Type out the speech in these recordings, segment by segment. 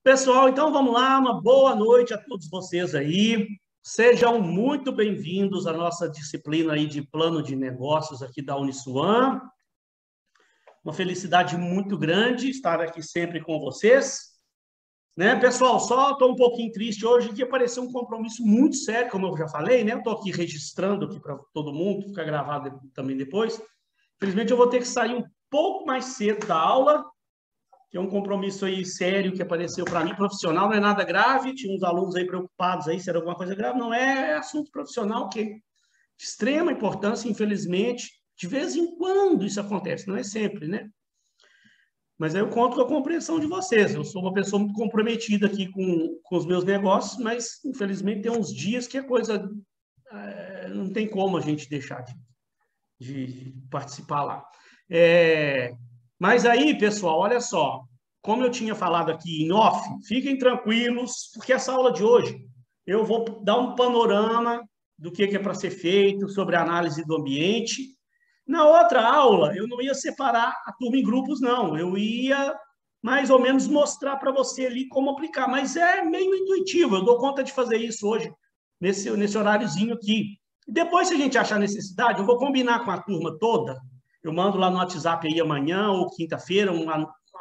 Pessoal, então vamos lá, uma boa noite a todos vocês aí. Sejam muito bem-vindos à nossa disciplina aí de plano de negócios aqui da Uniswan. Uma felicidade muito grande estar aqui sempre com vocês. Né, pessoal, só estou um pouquinho triste hoje que apareceu um compromisso muito sério, como eu já falei, né? Eu estou aqui registrando aqui para todo mundo, ficar gravado também depois. Infelizmente, eu vou ter que sair um pouco mais cedo da aula, que é um compromisso aí sério que apareceu para mim, profissional, não é nada grave, tinha uns alunos aí preocupados aí se era alguma coisa grave, não é, assunto profissional que é de extrema importância, infelizmente, de vez em quando isso acontece, não é sempre, né? Mas aí eu conto com a compreensão de vocês, eu sou uma pessoa muito comprometida aqui com os meus negócios, mas infelizmente tem uns dias que a coisa não tem como a gente deixar de participar lá. Mas aí, pessoal, olha só, como eu tinha falado aqui em off, fiquem tranquilos, porque essa aula de hoje eu vou dar um panorama do que é para ser feito sobre a análise do ambiente. Na outra aula, eu não ia separar a turma em grupos, não. Eu ia mais ou menos mostrar para você ali como aplicar, mas é meio intuitivo, eu dou conta de fazer isso hoje, nesse horáriozinho aqui. Depois, se a gente achar necessidade, eu vou combinar com a turma toda, eu mando lá no WhatsApp aí amanhã ou quinta-feira, um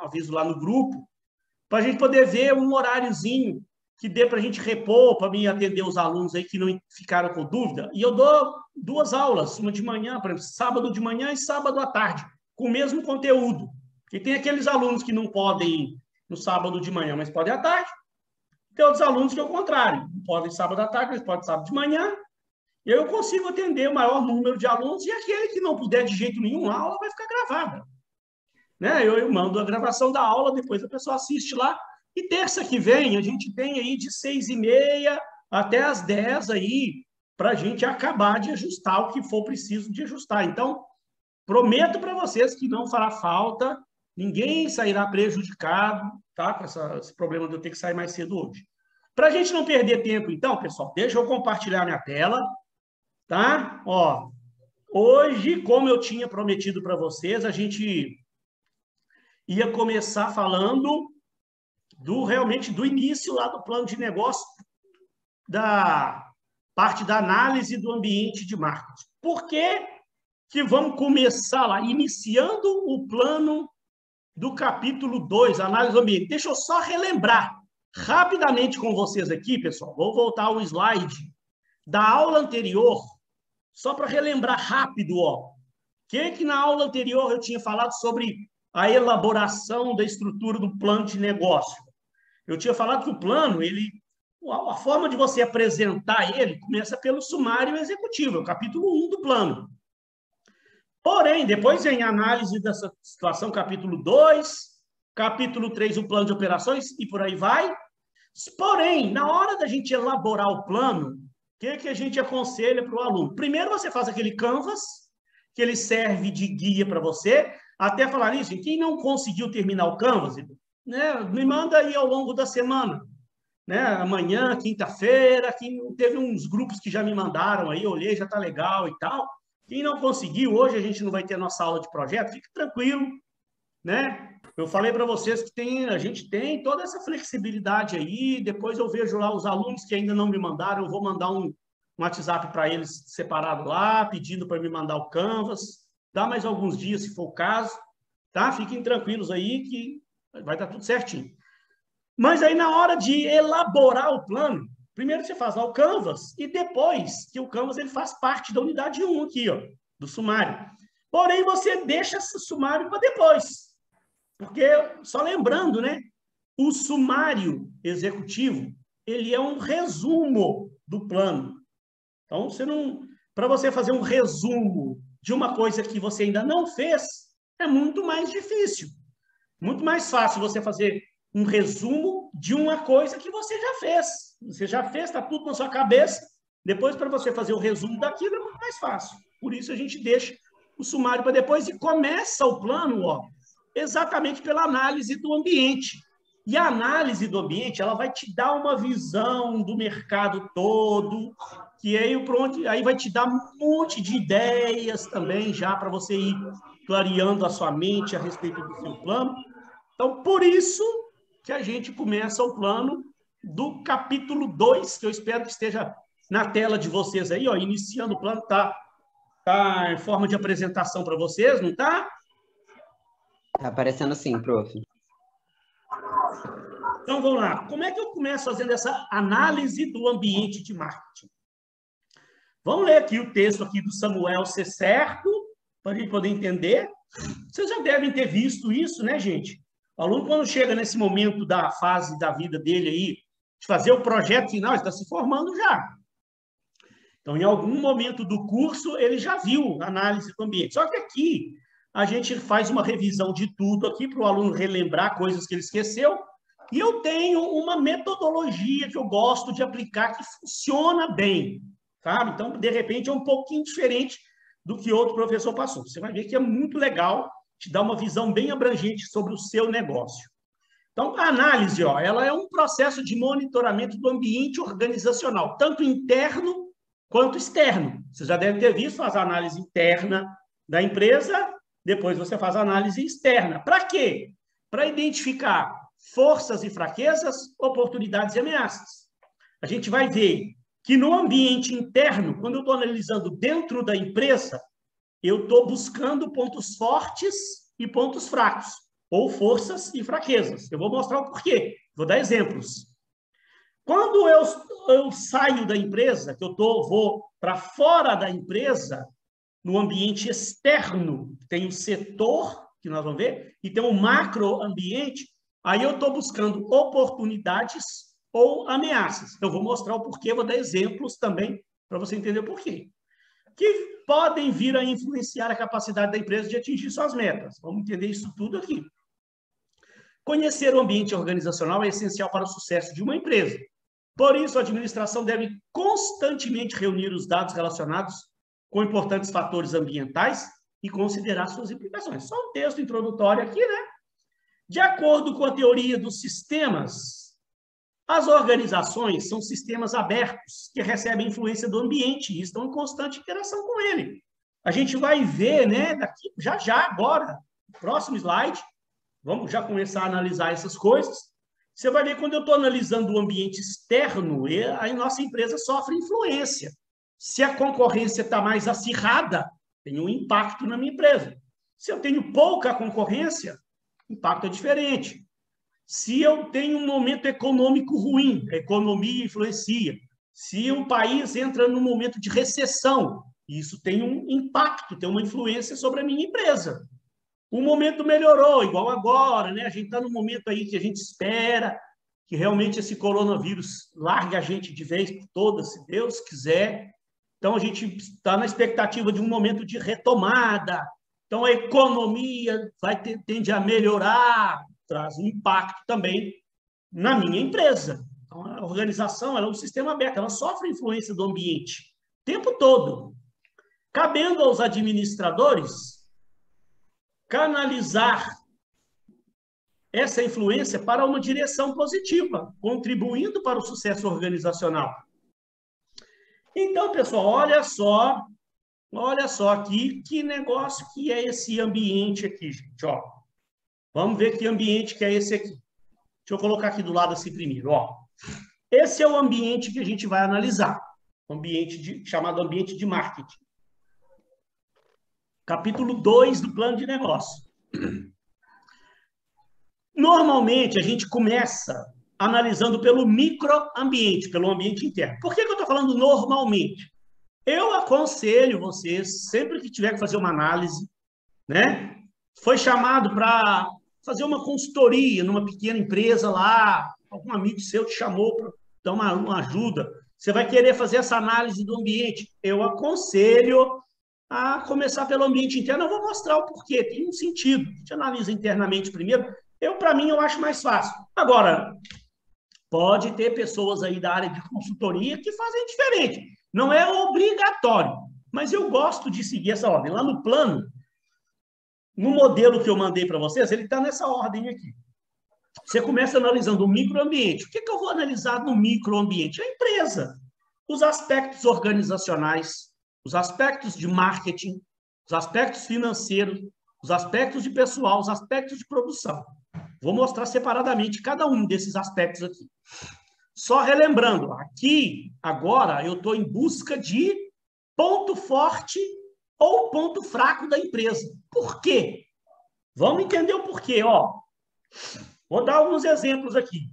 aviso lá no grupo, para a gente poder ver um horáriozinho que dê para a gente repor, para mim atender os alunos aí que não ficaram com dúvida. E eu dou 2 aulas, uma de manhã, por exemplo, sábado de manhã e sábado à tarde, com o mesmo conteúdo. Porque tem aqueles alunos que não podem ir no sábado de manhã, mas podem à tarde. Tem outros alunos que é o contrário, não podem sábado à tarde, mas podem sábado de manhã. E aí eu consigo atender o maior número de alunos, e aquele que não puder de jeito nenhum, a aula vai ficar gravada. Né? Eu mando a gravação da aula, depois a pessoa assiste lá. E terça que vem, a gente tem aí de 6h30 até as 10 aí, para a gente acabar de ajustar o que for preciso de ajustar. Então, prometo para vocês que não fará falta, ninguém sairá prejudicado, tá? Com esse problema de eu ter que sair mais cedo hoje. Para a gente não perder tempo, então, pessoal, deixa eu compartilhar minha tela, tá? Ó, hoje, como eu tinha prometido para vocês, a gente ia começar falando realmente do início lá do plano de negócio, da parte da análise do ambiente de marketing. Por que vamos começar lá, iniciando o plano do capítulo 2, análise do ambiente? Deixa eu só relembrar rapidamente com vocês aqui, pessoal. Vou voltar ao slide da aula anterior, só para relembrar rápido, ó. Que na aula anterior eu tinha falado sobre a elaboração da estrutura do plano de negócio. Eu tinha falado que o plano, a forma de você apresentar ele começa pelo sumário executivo, é o capítulo 1 do plano. Porém, depois vem a análise dessa situação, capítulo 2, capítulo 3, o plano de operações, e por aí vai. Porém, na hora da gente elaborar o plano, o que a gente aconselha para o aluno? Primeiro, você faz aquele canvas, que ele serve de guia para você. Até falar isso, quem não conseguiu terminar o canvas, né, me manda aí ao longo da semana, né, amanhã, quinta-feira, teve uns grupos que já me mandaram aí, olhei, já está legal e tal. Quem não conseguiu, hoje a gente não vai ter nossa aula de projeto, fique tranquilo, né? Eu falei para vocês que a gente tem toda essa flexibilidade aí, depois eu vejo lá os alunos que ainda não me mandaram, eu vou mandar um WhatsApp para eles separado lá, pedindo para me mandar o canvas, dá mais alguns dias se for o caso, tá? Fiquem tranquilos aí que vai dar tudo certinho. Mas aí, na hora de elaborar o plano, primeiro você faz lá o Canvas, e depois que o Canvas ele faz parte da unidade 1 aqui, ó, do sumário. Porém, você deixa esse sumário para depois. Porque, só lembrando, né? O sumário executivo, ele é um resumo do plano. Então, para você fazer um resumo de uma coisa que você ainda não fez, é muito mais difícil. Muito mais fácil você fazer um resumo de uma coisa que você já fez. Você já fez, está tudo na sua cabeça. Depois, para você fazer o resumo daquilo, é muito mais fácil. Por isso, a gente deixa o sumário para depois e começa o plano, ó, exatamente pela análise do ambiente. E a análise do ambiente, ela vai te dar uma visão do mercado todo, que aí vai te dar um monte de ideias também, já para você ir clareando a sua mente a respeito do seu plano. Então, por isso que a gente começa o plano do capítulo 2, que eu espero que esteja na tela de vocês aí, ó, iniciando o plano, tá em forma de apresentação para vocês, não tá? Tá aparecendo sim, prof. Então, vamos lá. Como é que eu começo fazendo essa análise do ambiente de marketing? Vamos ler aqui o texto aqui do Samuel C. Certo, para a gente poder entender. Vocês já devem ter visto isso, né, gente? O aluno, quando chega nesse momento da fase da vida dele aí, de fazer o projeto final, está se formando já. Então, em algum momento do curso, ele já viu a análise do ambiente. Só que aqui, a gente faz uma revisão de tudo aqui para o aluno relembrar coisas que ele esqueceu. E eu tenho uma metodologia que eu gosto de aplicar que funciona bem, sabe? Então, de repente, é um pouquinho diferente do que outro professor passou. Você vai ver que é muito legal, te dá uma visão bem abrangente sobre o seu negócio. Então, a análise, ó, ela é um processo de monitoramento do ambiente organizacional, tanto interno quanto externo. Você já deve ter visto, faz a análise interna da empresa, depois você faz a análise externa. Para quê? Para identificar forças e fraquezas, oportunidades e ameaças. A gente vai ver que no ambiente interno, quando eu estou analisando dentro da empresa, eu estou buscando pontos fortes e pontos fracos, ou forças e fraquezas. Eu vou mostrar o porquê. Vou dar exemplos. Quando eu saio da empresa, que eu vou para fora da empresa, no ambiente externo, tem o setor, que nós vamos ver, e tem o macroambiente, aí eu estou buscando oportunidades ou ameaças. Eu vou mostrar o porquê, vou dar exemplos também para você entender o porquê. Que podem vir a influenciar a capacidade da empresa de atingir suas metas. Vamos entender isso tudo aqui. Conhecer o ambiente organizacional é essencial para o sucesso de uma empresa. Por isso, a administração deve constantemente reunir os dados relacionados com importantes fatores ambientais e considerar suas implicações. Só um texto introdutório aqui, né? De acordo com a teoria dos sistemas, as organizações são sistemas abertos que recebem influência do ambiente e estão em constante interação com ele. A gente vai ver, né, daqui já agora, próximo slide, vamos já começar a analisar essas coisas. Você vai ver quando eu estou analisando o ambiente externo, a nossa empresa sofre influência. Se a concorrência está mais acirrada, tem um impacto na minha empresa. Se eu tenho pouca concorrência, o impacto é diferente. Se eu tenho um momento econômico ruim, a economia influencia. Se o país entra num momento de recessão, isso tem um impacto, tem uma influência sobre a minha empresa. O momento melhorou, igual agora, né? A gente está num momento aí que a gente espera que realmente esse coronavírus largue a gente de vez por todas, se Deus quiser. Então, a gente está na expectativa de um momento de retomada. Então, a economia tende a melhorar, traz um impacto também na minha empresa. Então, a organização ela é um sistema aberto, ela sofre influência do ambiente o tempo todo. Cabendo aos administradores canalizar essa influência para uma direção positiva, contribuindo para o sucesso organizacional. Então, pessoal, olha só aqui que negócio que é esse ambiente aqui, gente, ó. Vamos ver que ambiente que é esse aqui. Deixa eu colocar aqui do lado assim primeiro, ó. Esse é o ambiente que a gente vai analisar, chamado ambiente de marketing. Capítulo 2 do plano de negócio. Normalmente, a gente começa analisando pelo microambiente, pelo ambiente interno. Por que eu estou falando normalmente? Eu aconselho vocês, sempre que tiver que fazer uma análise, né? Foi chamado para fazer uma consultoria numa pequena empresa lá, algum amigo seu te chamou para dar uma ajuda, você vai querer fazer essa análise do ambiente. Eu aconselho a começar pelo ambiente interno. Eu vou mostrar o porquê, tem um sentido. A gente analisa internamente primeiro. Para mim, eu acho mais fácil. Agora, pode ter pessoas aí da área de consultoria que fazem diferente. Não é obrigatório, mas eu gosto de seguir essa ordem. Lá no plano, no modelo que eu mandei para vocês, ele está nessa ordem aqui. Você começa analisando o microambiente. O que eu vou analisar no microambiente? A empresa, os aspectos organizacionais, os aspectos de marketing, os aspectos financeiros, os aspectos de pessoal, os aspectos de produção. Vou mostrar separadamente cada um desses aspectos aqui. Só relembrando, aqui, agora, eu estou em busca de ponto forte ou ponto fraco da empresa. Por quê? Vamos entender o porquê, ó. Vou dar alguns exemplos aqui.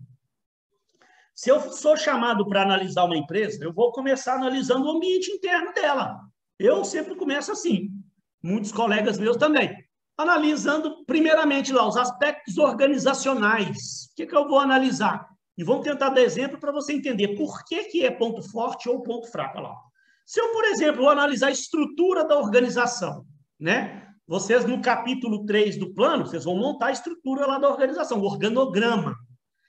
Se eu sou chamado para analisar uma empresa, eu vou começar analisando o ambiente interno dela. Eu sempre começo assim. Muitos colegas meus também. Analisando, primeiramente, lá, os aspectos organizacionais. O que eu vou analisar? E vamos tentar dar exemplo para você entender por que é ponto forte ou ponto fraco. Olha lá. Se eu, por exemplo, vou analisar a estrutura da organização, né? Vocês, no capítulo 3 do plano, vocês vão montar a estrutura lá da organização, o organograma.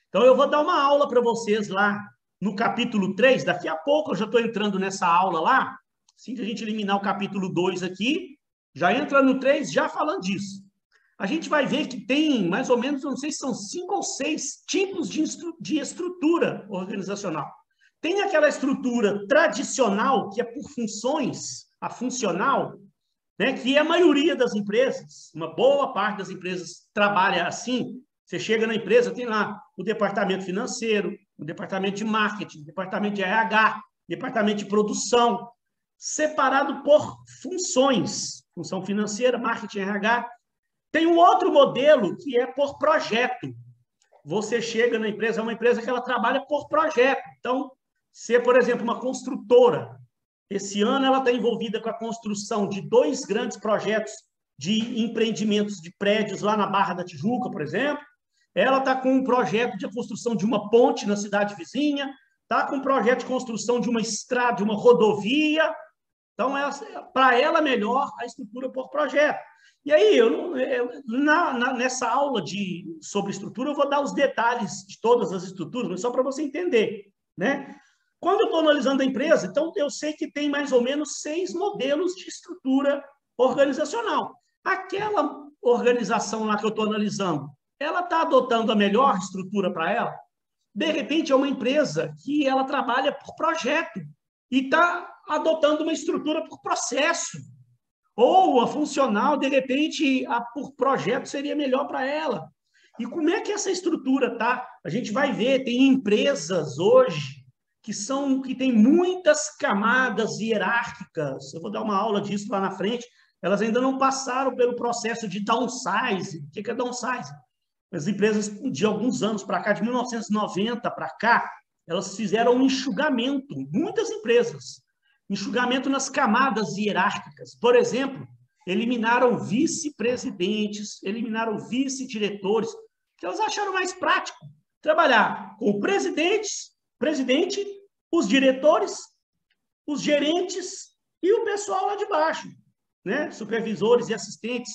Então, eu vou dar uma aula para vocês lá no capítulo 3. Daqui a pouco eu já estou entrando nessa aula lá. Assim que a gente eliminar o capítulo 2 aqui, já entra no 3 já falando disso. A gente vai ver que tem mais ou menos, não sei se são 5 ou 6 tipos de estrutura organizacional. Tem aquela estrutura tradicional, que é por funções, a funcional, né, que é a maioria das empresas, uma boa parte das empresas trabalha assim. Você chega na empresa, tem lá o departamento financeiro, o departamento de marketing, o departamento de RH, departamento de produção, separado por funções, função financeira, marketing, RH. Tem um outro modelo que é por projeto. Você chega na empresa, é uma empresa que ela trabalha por projeto. Então, se, por exemplo, uma construtora, esse ano ela está envolvida com a construção de 2 grandes projetos de empreendimentos de prédios lá na Barra da Tijuca, por exemplo. Ela está com um projeto de construção de uma ponte na cidade vizinha, está com um projeto de construção de uma estrada, de uma rodovia. Então, para ela, melhor a estrutura por projeto. E aí, nessa aula sobre estrutura, eu vou dar os detalhes de todas as estruturas, mas só para você entender, né? Quando eu estou analisando a empresa, então, eu sei que tem mais ou menos 6 modelos de estrutura organizacional. Aquela organização lá que eu estou analisando, ela está adotando a melhor estrutura para ela? De repente, é uma empresa que ela trabalha por projeto e está adotando uma estrutura por processo. Ou a funcional, de repente, por projeto seria melhor para ela. E como é que essa estrutura está? A gente vai ver, tem empresas hoje que têm muitas camadas hierárquicas. Eu vou dar uma aula disso lá na frente. Elas ainda não passaram pelo processo de downsizing. O que é downsizing? As empresas, de alguns anos para cá, de 1990 para cá, elas fizeram um enxugamento, muitas empresas, enxugamento nas camadas hierárquicas. Por exemplo, eliminaram vice-presidentes, eliminaram vice-diretores, que elas acharam mais prático trabalhar com o presidente, os diretores, os gerentes e o pessoal lá de baixo, né? Supervisores e assistentes.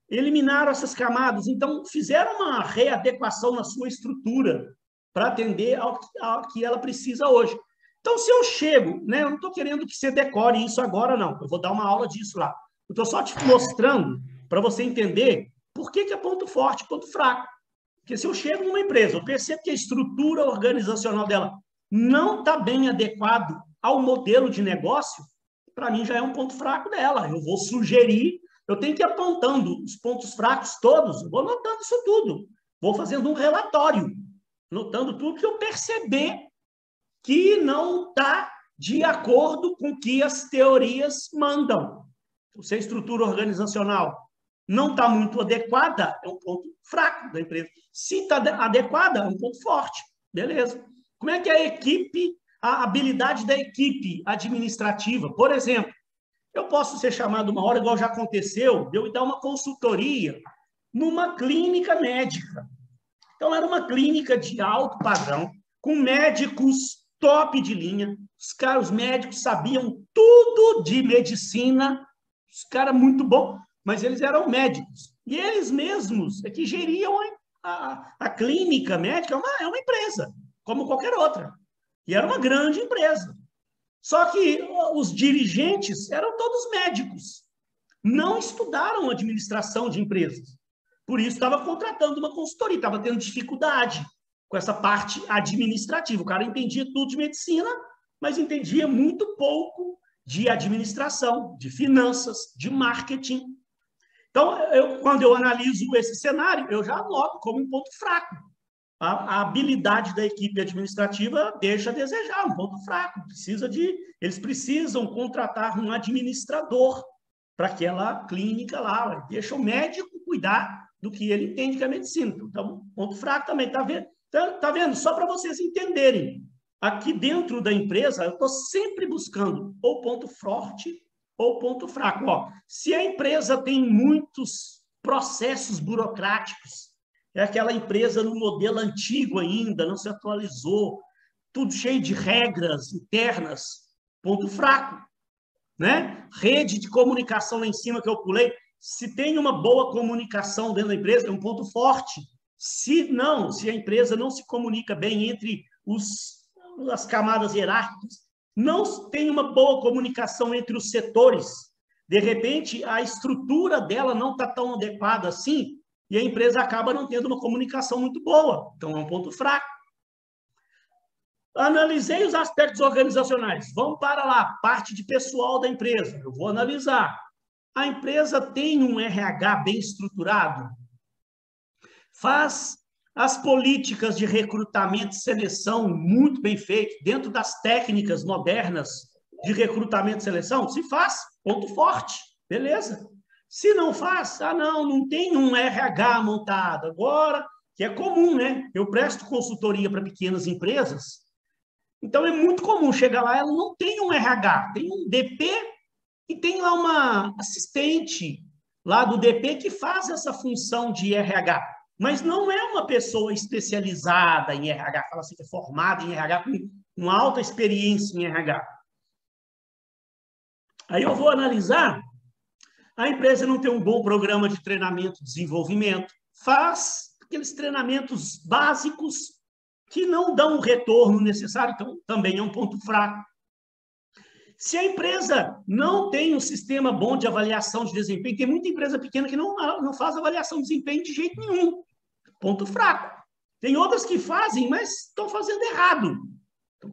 Eliminaram essas camadas, então fizeram uma readequação na sua estrutura para atender ao que ela precisa hoje. Então, se eu chego, né, eu não estou querendo que você decore isso agora, não. Eu vou dar uma aula disso lá. Eu estou só te mostrando para você entender por que é ponto forte, ponto fraco. Porque se eu chego numa empresa, eu percebo que a estrutura organizacional dela não está bem adequado ao modelo de negócio, para mim já é um ponto fraco dela. Eu vou sugerir, eu tenho que ir apontando os pontos fracos todos, eu vou anotando isso tudo. Vou fazendo um relatório, anotando tudo que eu perceber que não está de acordo com o que as teorias mandam. Se a estrutura organizacional não está muito adequada, é um ponto fraco da empresa. Se está adequada, é um ponto forte. Beleza. Como é que a equipe, a habilidade da equipe administrativa? Por exemplo, eu posso ser chamado uma hora, igual já aconteceu, de eu dar uma consultoria numa clínica médica. Então, era uma clínica de alto padrão, com médicos top de linha. Os médicos sabiam tudo de medicina, os caras muito bons, mas eles eram médicos. E eles mesmos é que geriam a clínica médica, é uma empresa, como qualquer outra. E era uma grande empresa. Só que os dirigentes eram todos médicos. Não estudaram administração de empresas. Por isso, estava contratando uma consultoria, estava tendo dificuldade com essa parte administrativa. O cara entendia tudo de medicina, mas entendia muito pouco de administração, de finanças, de marketing. Então, quando eu analiso esse cenário, eu já anoto como um ponto fraco. A habilidade da equipe administrativa deixa a desejar, um ponto fraco. Eles precisam contratar um administrador para aquela clínica lá. Deixa o médico cuidar do que ele entende que é medicina. Então, ponto fraco também. Tá vendo? Só para vocês entenderem. Aqui dentro da empresa, eu estou sempre buscando ou ponto forte ou ponto fraco. Ó, se a empresa tem muitos processos burocráticos, é aquela empresa no modelo antigo ainda, não se atualizou, tudo cheio de regras internas, ponto fraco, né? Rede de comunicação lá em cima que eu pulei, se tem uma boa comunicação dentro da empresa, é um ponto forte. Se a empresa não se comunica bem entre as camadas hierárquicas, não tem uma boa comunicação entre os setores, de repente a estrutura dela não está tão adequada assim, e a empresa acaba não tendo uma comunicação muito boa. Então, é um ponto fraco. Analisei os aspectos organizacionais. Vamos para lá, parte de pessoal da empresa. Eu vou analisar. A empresa tem um RH bem estruturado? Faz as políticas de recrutamento e seleção muito bem feitas, dentro das técnicas modernas de recrutamento e seleção? Se faz, ponto forte. Beleza. Se não faz, não tem um RH montado. Agora, que é comum, né? Eu presto consultoria para pequenas empresas, então é muito comum chegar lá, ela não tem um RH, tem um DP e tem lá uma assistente lá do DP que faz essa função de RH, mas não é uma pessoa especializada em RH, fala assim, que é formada em RH, com uma alta experiência em RH. Aí eu vou analisar. A empresa não tem um bom programa de treinamento e desenvolvimento, faz aqueles treinamentos básicos que não dão o retorno necessário, então também é um ponto fraco. Se a empresa não tem um sistema bom de avaliação de desempenho, tem muita empresa pequena que não faz avaliação de desempenho de jeito nenhum, ponto fraco. Tem outras que fazem, mas estão fazendo errado,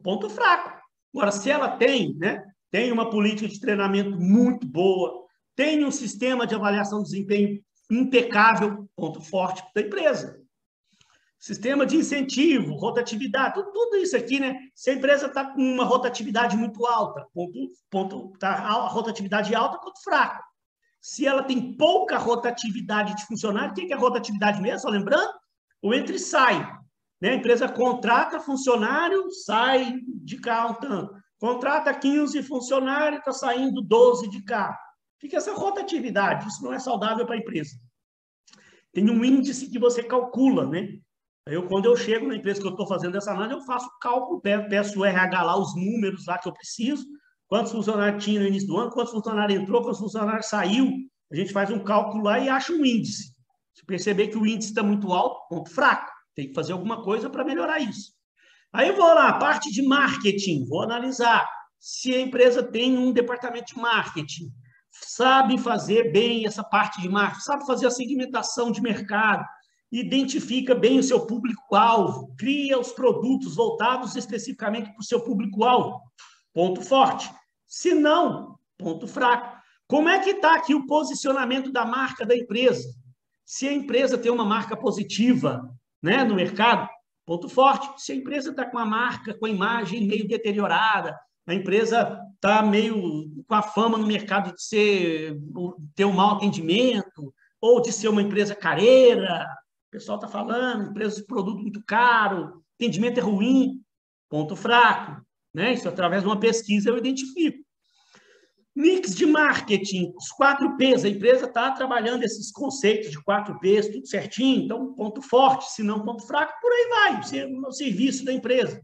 ponto fraco. Agora, se ela tem uma política de treinamento muito boa, tem um sistema de avaliação de desempenho impecável, ponto forte da empresa. Sistema de incentivo, rotatividade, tudo isso aqui, né? Se a empresa está com uma rotatividade muito alta, a rotatividade alta, ponto fraco. Se ela tem pouca rotatividade de funcionário, o que é rotatividade mesmo? Só lembrando, o entra e sai. Né? A empresa contrata funcionário, sai de cá um tanto. Contrata 15 funcionários, está saindo 12 de cá. Fica essa rotatividade, isso não é saudável para a empresa. Tem um índice que você calcula, né? Quando eu chego na empresa que eu estou fazendo essa análise, eu faço o cálculo, peço o RH lá, os números lá que eu preciso, quantos funcionários tinha no início do ano, quantos funcionários entrou, quantos funcionários saiu, a gente faz um cálculo lá e acha um índice. Se perceber que o índice está muito alto, ponto fraco, tem que fazer alguma coisa para melhorar isso. Aí eu vou lá, parte de marketing, vou analisar se a empresa tem um departamento de marketing, sabe fazer bem essa parte de marketing, sabe fazer a segmentação de mercado, identifica bem o seu público-alvo, cria os produtos voltados especificamente para o seu público-alvo, ponto forte. Se não, ponto fraco. Como é que está aqui o posicionamento da marca da empresa? Se a empresa tem uma marca positiva, né, no mercado, ponto forte. Se a empresa está com a marca, com a imagem meio deteriorada, a empresa está meio com a fama no mercado de ter um mau atendimento, ou de ser uma empresa careira, o pessoal está falando, empresa de produto muito caro, atendimento é ruim, ponto fraco. Né? Isso através de uma pesquisa eu identifico. Mix de marketing, os 4 Ps, a empresa está trabalhando esses conceitos de 4 Ps, tudo certinho, então ponto forte, se não ponto fraco, por aí vai, o serviço da empresa.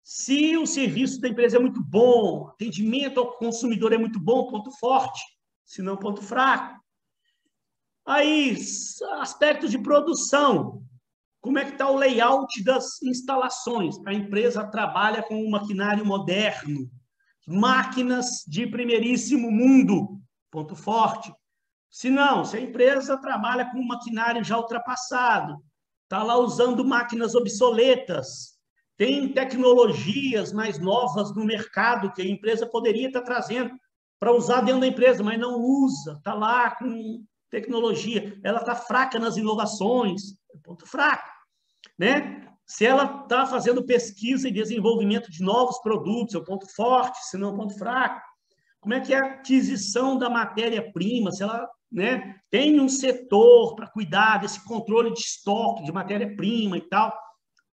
Se o serviço da empresa é muito bom, atendimento ao consumidor é muito bom, ponto forte, se não ponto fraco. Aí, aspectos de produção, como é que está o layout das instalações? A empresa trabalha com um maquinário moderno, máquinas de primeiríssimo mundo, ponto forte. Se não, se a empresa trabalha com um maquinário já ultrapassado, está lá usando máquinas obsoletas, tem tecnologias mais novas no mercado que a empresa poderia estar trazendo para usar dentro da empresa, mas não usa, está lá com tecnologia, ela está fraca nas inovações, ponto fraco, né? Se ela está fazendo pesquisa e desenvolvimento de novos produtos, é o ponto forte, se não é o ponto fraco. Como é que é a aquisição da matéria-prima, se ela, né, tem um setor para cuidar desse controle de estoque de matéria-prima e tal,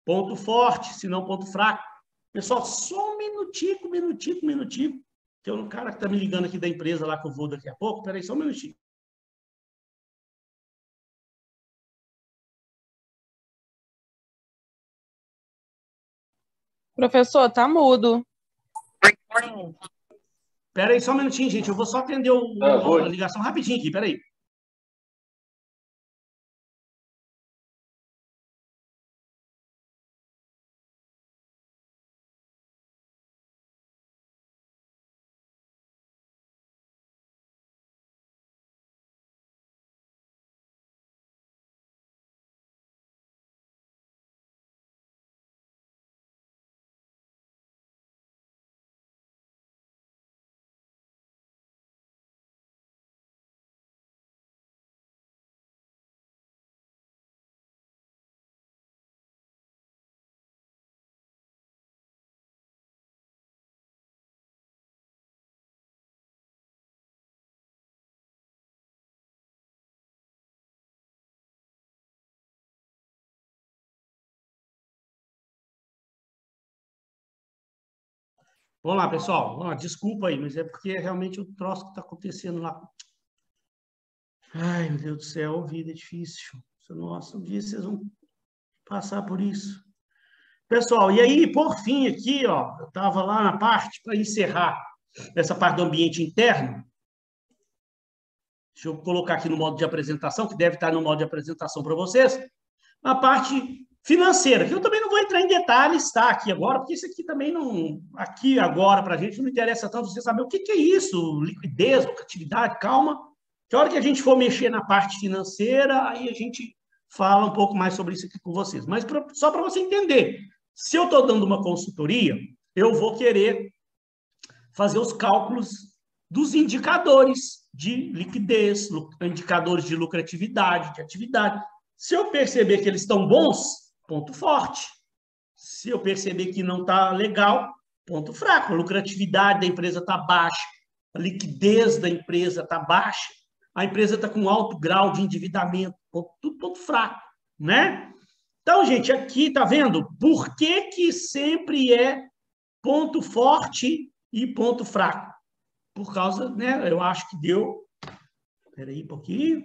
ponto forte, se não ponto fraco. Pessoal, só um minutinho. Tem um cara que está me ligando aqui da empresa lá que eu vou daqui a pouco, peraí, só um minutinho. Professor, tá mudo. Espera aí só um minutinho, gente. Eu vou só atender a ligação rapidinho aqui. Espera aí. Vamos lá, pessoal. Vamos lá. Desculpa aí, mas é porque é realmente o troço que está acontecendo lá. Ai, meu Deus do céu, vida é difícil. Nossa, um dia vocês vão passar por isso. Pessoal, e aí, por fim, aqui, ó, eu estava lá na parte, para encerrar essa parte do ambiente interno. Deixa eu colocar aqui no modo de apresentação, que deve estar no modo de apresentação para vocês. A parte financeira, que eu também não vou entrar em detalhes, tá? Aqui agora, porque isso aqui também não... Aqui agora, para a gente, não interessa tanto você saber o que é isso, liquidez, lucratividade, calma. Que a hora que a gente for mexer na parte financeira, aí a gente fala um pouco mais sobre isso aqui com vocês. Mas só para você entender, se eu estou dando uma consultoria, eu vou querer fazer os cálculos dos indicadores de liquidez, indicadores de lucratividade, de atividade. Se eu perceber que eles estão bons, ponto forte. Se eu perceber que não está legal, ponto fraco. A lucratividade da empresa está baixa, a liquidez da empresa está baixa, a empresa está com alto grau de endividamento, tudo ponto fraco, né? Então, gente, aqui, tá vendo? Por que sempre é ponto forte e ponto fraco? Por causa, né? Eu acho que deu... Espera aí um pouquinho.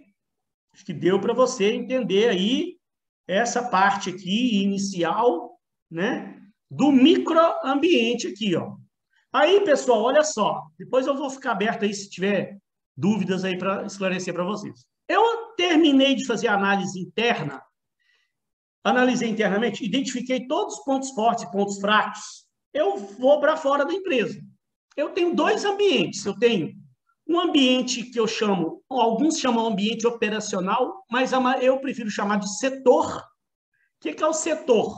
Acho que deu para você entender aí essa parte aqui inicial, né? Do microambiente aqui, ó. Aí, pessoal, olha só. Depois eu vou ficar aberto aí se tiver dúvidas aí para esclarecer para vocês. Eu terminei de fazer a análise interna, analisei internamente, identifiquei todos os pontos fortes e pontos fracos. Eu vou para fora da empresa. Eu tenho dois ambientes. Eu tenho um ambiente que eu chamo, alguns chamam ambiente operacional, mas eu prefiro chamar de setor. O que é o setor?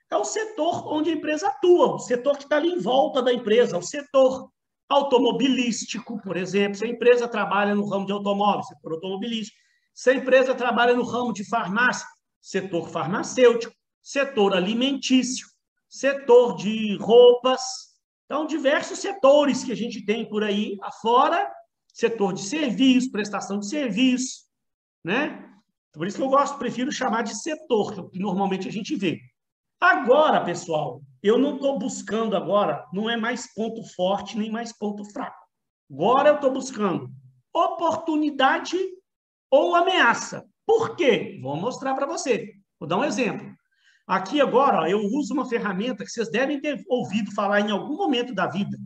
É o setor onde a empresa atua, o setor que está ali em volta da empresa, o setor automobilístico, por exemplo. Se a empresa trabalha no ramo de automóveis, setor automobilístico. Se a empresa trabalha no ramo de farmácia, setor farmacêutico, setor alimentício, setor de roupas. Então, diversos setores que a gente tem por aí afora, setor de serviço, prestação de serviço, né? Por isso que eu prefiro chamar de setor, que normalmente a gente vê. Agora, pessoal, eu não estou buscando agora, não é mais ponto forte nem mais ponto fraco. Agora eu estou buscando oportunidade ou ameaça. Por quê? Vou mostrar para você. Vou dar um exemplo. Aqui agora, ó, eu uso uma ferramenta que vocês devem ter ouvido falar em algum momento da vida,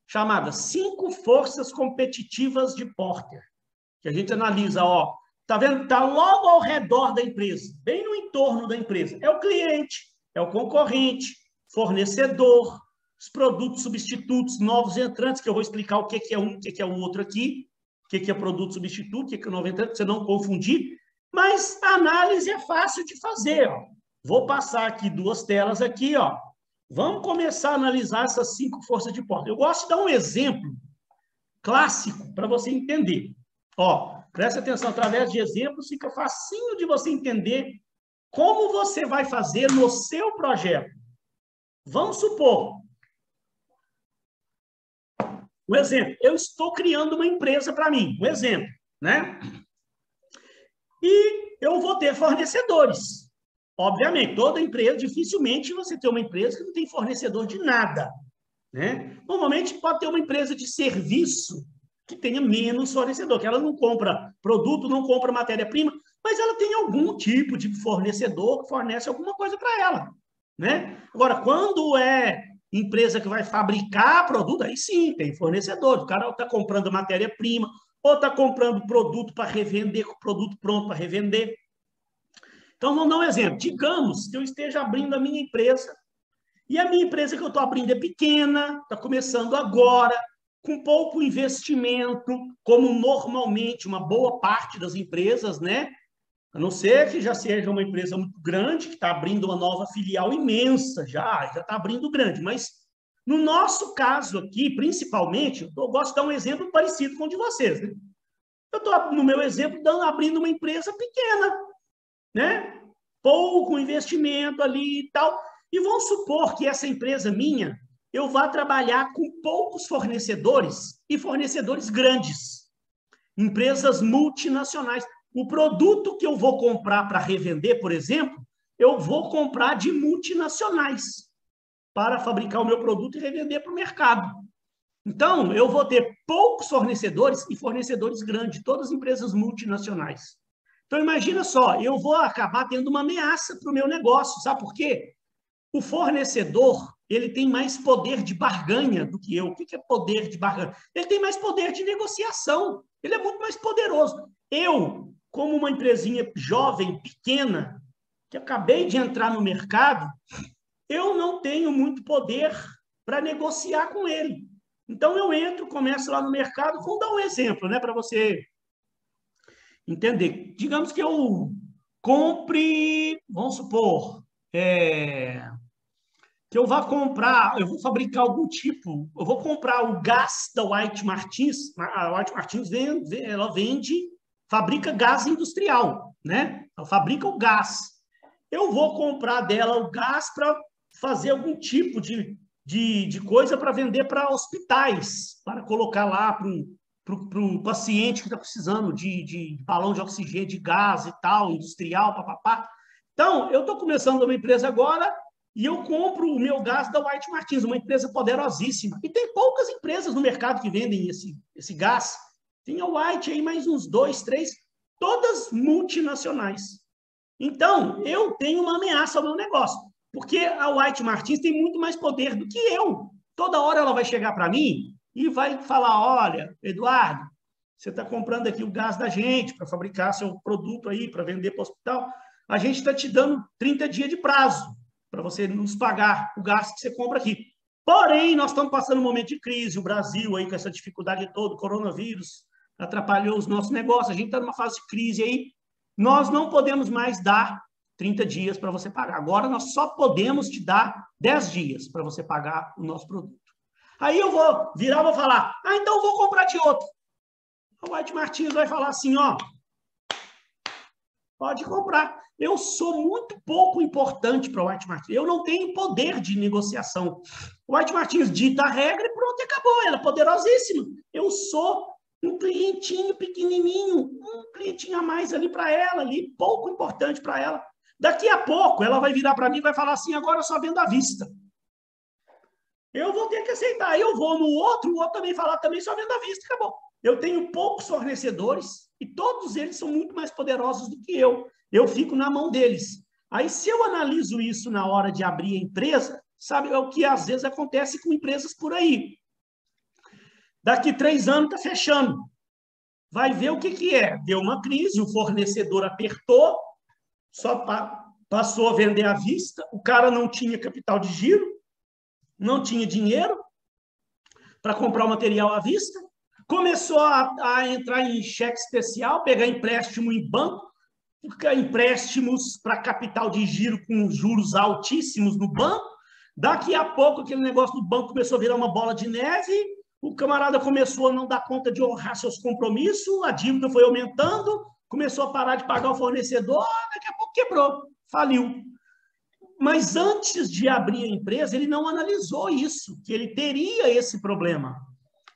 chamada 5 forças competitivas de Porter, que a gente analisa, ó, tá vendo? Tá logo ao redor da empresa, bem no entorno da empresa. É o cliente, é o concorrente, fornecedor, os produtos substitutos, novos entrantes, que eu vou explicar o que é um, o que é o outro aqui, o que é produto substituto, o que é novo entrante, para você não confundir. Mas a análise é fácil de fazer, ó. Vou passar aqui 2 telas aqui, ó. Vamos começar a analisar essas 5 forças de Porter. Eu gosto de dar um exemplo clássico para você entender. Ó, Preste atenção, através de exemplos fica facinho de você entender como você vai fazer no seu projeto. Vamos supor, um exemplo, eu estou criando uma empresa para mim, um exemplo, né? E eu vou ter fornecedores. Obviamente, toda empresa, dificilmente você tem uma empresa que não tem fornecedor de nada, né? Normalmente pode ter uma empresa de serviço que tenha menos fornecedor, que ela não compra produto, não compra matéria-prima, mas ela tem algum tipo de fornecedor que fornece alguma coisa para ela, né? Agora, quando é empresa que vai fabricar produto, aí sim, tem fornecedor. O cara está comprando matéria-prima, ou está comprando produto para revender, produto pronto para revender. Então, vamos dar um exemplo. Digamos que eu esteja abrindo a minha empresa, e a minha empresa que eu estou abrindo é pequena, está começando agora, com pouco investimento, como normalmente uma boa parte das empresas, né? A não ser que já seja uma empresa muito grande, que está abrindo uma nova filial imensa, já está abrindo grande. Mas, no nosso caso aqui, principalmente, eu gosto de dar um exemplo parecido com o de vocês, né? Eu estou, no meu exemplo, abrindo uma empresa pequena, né? Pouco investimento ali e tal. E vamos supor que essa empresa minha, eu vá trabalhar com poucos fornecedores e fornecedores grandes, empresas multinacionais. O produto que eu vou comprar para revender, por exemplo, eu vou comprar de multinacionais para fabricar o meu produto e revender para o mercado. Então, eu vou ter poucos fornecedores e fornecedores grandes, todas empresas multinacionais. Então, imagina só, eu vou acabar tendo uma ameaça para o meu negócio. Sabe por quê? O fornecedor, ele tem mais poder de barganha do que eu. O que é poder de barganha? Ele tem mais poder de negociação. Ele é muito mais poderoso. Eu, como uma empresinha jovem, pequena, que acabei de entrar no mercado, eu não tenho muito poder para negociar com ele. Então, eu entro, começo lá no mercado. Vou dar um exemplo, né, para você entender. Digamos que eu compre, vamos supor, que eu vá comprar, eu vou fabricar algum tipo, eu vou comprar o gás da White Martins. A White Martins ela vende, fabrica gás industrial, né? Ela fabrica o gás. Eu vou comprar dela o gás para fazer algum tipo de coisa para vender para hospitais, para colocar lá para um paciente que está precisando de balão de oxigênio, de gás e tal, industrial, papapá. Então, eu estou começando uma empresa agora e eu compro o meu gás da White Martins, uma empresa poderosíssima. E tem poucas empresas no mercado que vendem esse gás. Tem a White aí, mais uns 2, 3, todas multinacionais. Então, eu tenho uma ameaça ao meu negócio, porque a White Martins tem muito mais poder do que eu. Toda hora ela vai chegar para mim e vai falar, olha, Eduardo, você está comprando aqui o gás da gente para fabricar seu produto aí, para vender para o hospital. A gente está te dando 30 dias de prazo para você nos pagar o gás que você compra aqui. Porém, nós estamos passando um momento de crise, o Brasil aí com essa dificuldade toda, o coronavírus atrapalhou os nossos negócios, a gente está numa fase de crise aí, nós não podemos mais dar 30 dias para você pagar. Agora, nós só podemos te dar 10 dias para você pagar o nosso produto. Aí eu vou virar e vou falar, então eu vou comprar de outro. O White Martins vai falar assim, ó, pode comprar. Eu sou muito pouco importante para o White Martins. Eu não tenho poder de negociação. O White Martins dita a regra e pronto, acabou. Ela é poderosíssima. Eu sou um clientinho pequenininho, um clientinho a mais ali para ela, ali, pouco importante para ela. Daqui a pouco, ela vai virar para mim e vai falar assim, agora eu só vendo à vista. Eu vou ter que aceitar. Eu vou no outro, o outro também falar, também só vendo à vista, acabou. Eu tenho poucos fornecedores e todos eles são muito mais poderosos do que eu. Eu fico na mão deles. Aí, se eu analiso isso na hora de abrir a empresa, sabe, é o que às vezes acontece com empresas por aí. Daqui 3 anos está fechando. Vai ver o que é. Deu uma crise, o fornecedor apertou, só passou a vender à vista, o cara não tinha capital de giro, não tinha dinheiro para comprar o material à vista, começou a entrar em cheque especial, pegar empréstimo em banco, empréstimos para capital de giro com juros altíssimos no banco. Daqui a pouco, aquele negócio do banco começou a virar uma bola de neve, o camarada começou a não dar conta de honrar seus compromissos, a dívida foi aumentando, começou a parar de pagar o fornecedor, daqui a pouco quebrou, faliu. Mas antes de abrir a empresa, ele não analisou isso, que ele teria esse problema.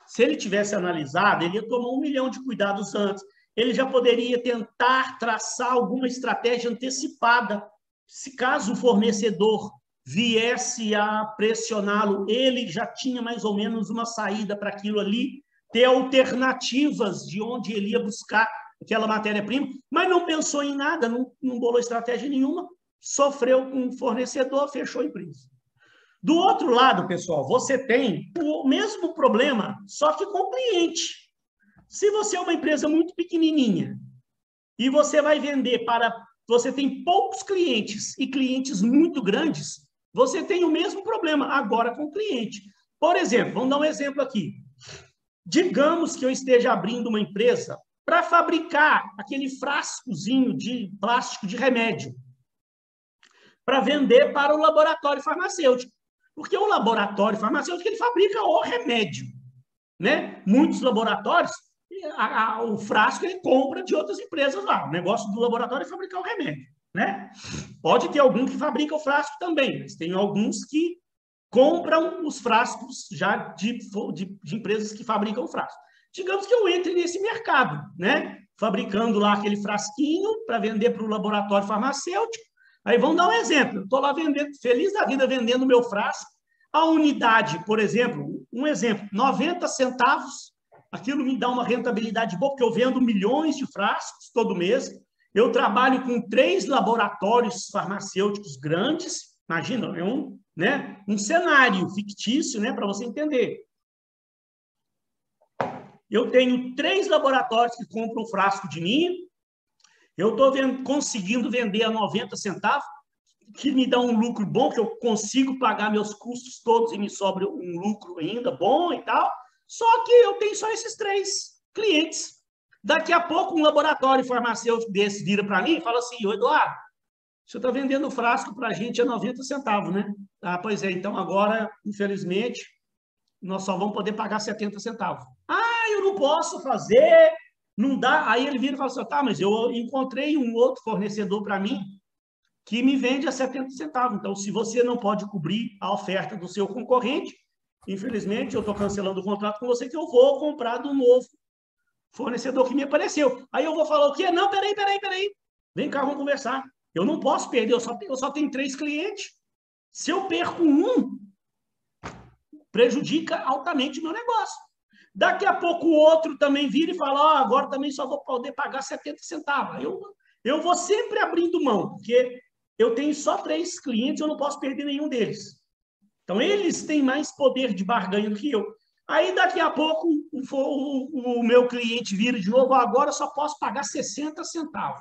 Se ele tivesse analisado, ele ia tomar 1 milhão de cuidados antes. Ele já poderia tentar traçar alguma estratégia antecipada. Se caso o fornecedor viesse a pressioná-lo, ele já tinha mais ou menos uma saída para aquilo ali, ter alternativas de onde ele ia buscar aquela matéria-prima, mas não pensou em nada, não bolou estratégia nenhuma, sofreu com o fornecedor, fechou a empresa. Do outro lado, pessoal, você tem o mesmo problema, só que com o cliente. Se você é uma empresa muito pequenininha e você vai vender você tem poucos clientes e clientes muito grandes, você tem o mesmo problema agora com o cliente. Por exemplo, vamos dar um exemplo aqui. Digamos que eu esteja abrindo uma empresa para fabricar aquele frascozinho de plástico de remédio para vender para o laboratório farmacêutico. Porque o laboratório farmacêutico ele fabrica o remédio, né? Muitos laboratórios, o frasco ele compra de outras empresas lá. O negócio do laboratório é fabricar o remédio, né? Pode ter algum que fabrica o frasco também, mas tem alguns que compram os frascos já de empresas que fabricam o frasco. Digamos que eu entre nesse mercado, né? Fabricando lá aquele frasquinho para vender para o laboratório farmacêutico. Aí vamos dar um exemplo. Estou lá vendendo, feliz da vida vendendo o meu frasco. A unidade, por exemplo, 90 centavos. Aquilo me dá uma rentabilidade boa, porque eu vendo milhões de frascos todo mês. Eu trabalho com 3 laboratórios farmacêuticos grandes. Imagina, é um cenário fictício, né, para você entender. Eu tenho 3 laboratórios que compram frasco de mim. Eu estou conseguindo vender a 90 centavos, que me dá um lucro bom, que eu consigo pagar meus custos todos e me sobra um lucro ainda bom e tal. Só que eu tenho só esses 3 clientes. Daqui a pouco, um laboratório farmacêutico desse vira para mim e fala assim: ô Eduardo, você está vendendo frasco para a gente a 90 centavos, né? Ah, pois é, então agora, infelizmente, nós só vamos poder pagar 70 centavos. Ah, eu não posso fazer, não dá. Aí ele vira e fala assim: tá, mas eu encontrei um outro fornecedor para mim que me vende a 70 centavos. Então, se você não pode cobrir a oferta do seu concorrente, infelizmente, eu estou cancelando o contrato com você, que eu vou comprar do novo fornecedor que me apareceu. Aí eu vou falar o quê? Não, peraí. Vem cá, vamos conversar. Eu não posso perder, eu só tenho 3 clientes. Se eu perco um, prejudica altamente o meu negócio. Daqui a pouco o outro também vira e fala: agora também só vou poder pagar 70 centavos. Eu vou sempre abrindo mão, porque eu tenho só 3 clientes, eu não posso perder nenhum deles. Então, eles têm mais poder de barganha do que eu. Aí, daqui a pouco, o meu cliente vira de novo: agora eu só posso pagar 60 centavos.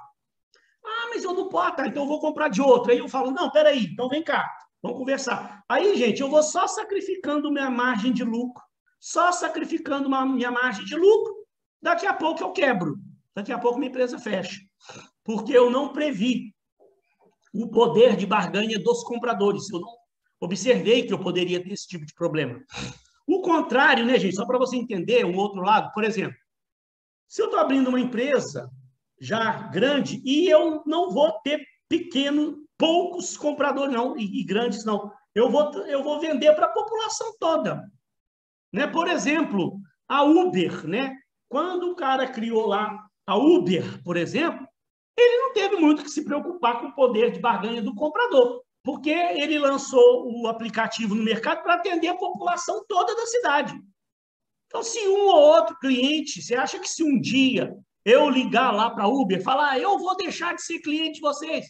Ah, mas eu não posso, tá, então eu vou comprar de outro. Aí eu falo: não, peraí, então vem cá, vamos conversar. Aí, gente, eu vou só sacrificando minha margem de lucro, minha margem de lucro, daqui a pouco eu quebro, daqui a pouco minha empresa fecha, porque eu não previ o poder de barganha dos compradores. Eu não observei que eu poderia ter esse tipo de problema. O contrário, né, gente? Só para você entender um outro lado, por exemplo, se eu estou abrindo uma empresa já grande e eu não vou ter poucos compradores, não, e grandes, não. Eu vou vender para a população toda. Né? Por exemplo, a Uber, né? Quando o cara criou lá a Uber, por exemplo, ele não teve muito que se preocupar com o poder de barganha do comprador, porque ele lançou o aplicativo no mercado para atender a população toda da cidade. Então, se um ou outro cliente, você acha que se um dia eu ligar lá para a Uber e falar: eu vou deixar de ser cliente de vocês,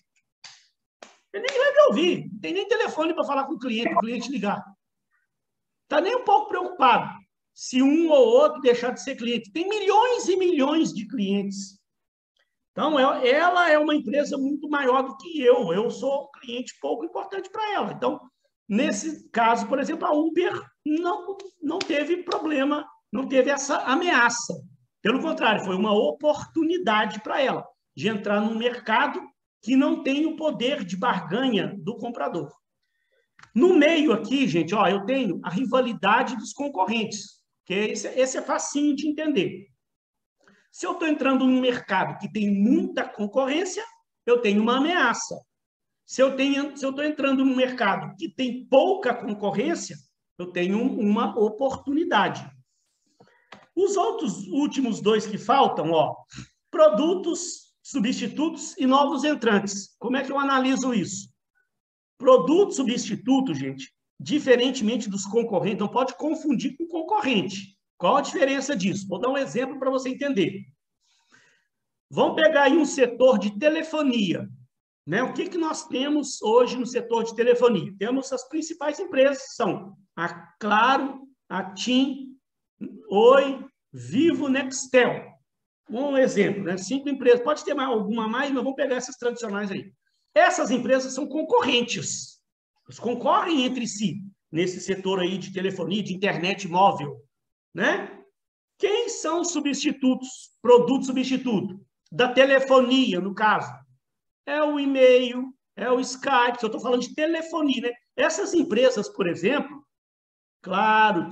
ele nem vai me ouvir, não tem nem telefone para falar com o cliente ligar. Está nem um pouco preocupado se um ou outro deixar de ser cliente. Tem milhões e milhões de clientes. Então, ela é uma empresa muito maior do que eu. Eu sou um cliente pouco importante para ela. Então, nesse caso, por exemplo, a Uber não teve problema, não teve essa ameaça. Pelo contrário, foi uma oportunidade para ela de entrar num mercado que não tem o poder de barganha do comprador. No meio aqui, gente, eu tenho a rivalidade dos concorrentes. que esse é facinho de entender. Se eu estou entrando num mercado que tem muita concorrência, eu tenho uma ameaça. Se eu estou entrando num mercado que tem pouca concorrência, eu tenho uma oportunidade. Os últimos dois que faltam, produtos, substitutos e novos entrantes. Como é que eu analiso isso? Produto substituto, gente, diferentemente dos concorrentes, não pode confundir com concorrente. Qual a diferença disso? Vou dar um exemplo para você entender. Vamos pegar aí um setor de telefonia. Né? O que nós temos hoje no setor de telefonia? Temos as principais empresas, são a Claro, a TIM, Oi, Vivo, Nextel. Um exemplo, né? 5 empresas. Pode ter alguma mais, mas vamos pegar essas tradicionais aí. Essas empresas são concorrentes. Elas concorrem entre si nesse setor aí de telefonia, de internet móvel. Né? Quem são os substitutos, produto substituto? Da telefonia, no caso. É o e-mail, é o Skype, eu estou falando de telefonia, né? Essas empresas, por exemplo, Claro,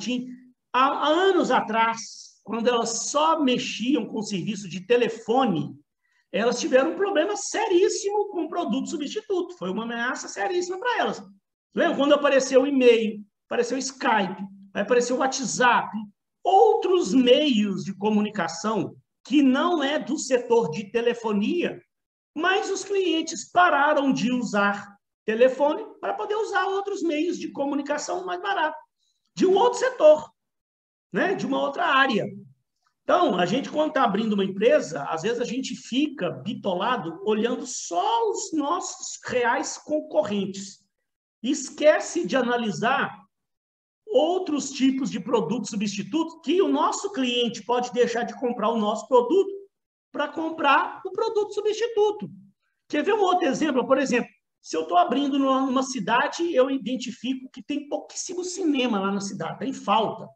há anos atrás, quando elas só mexiam com o serviço de telefone, elas tiveram um problema seríssimo com o produto substituto. Foi uma ameaça seríssima para elas. Lembra quando apareceu o e-mail, apareceu o Skype, apareceu o WhatsApp, outros meios de comunicação que não é do setor de telefonia, mas os clientes pararam de usar telefone para poder usar outros meios de comunicação mais barato, de um outro setor, né? De uma outra área. Então, a gente, quando está abrindo uma empresa, às vezes a gente fica bitolado olhando só os nossos reais concorrentes. Esquece de analisar outros tipos de produtos substitutos que o nosso cliente pode deixar de comprar o nosso produto para comprar o produto substituto. Quer ver um outro exemplo? Por exemplo, se eu estou abrindo numa cidade, eu identifico que tem pouquíssimo cinema lá na cidade, tem falta.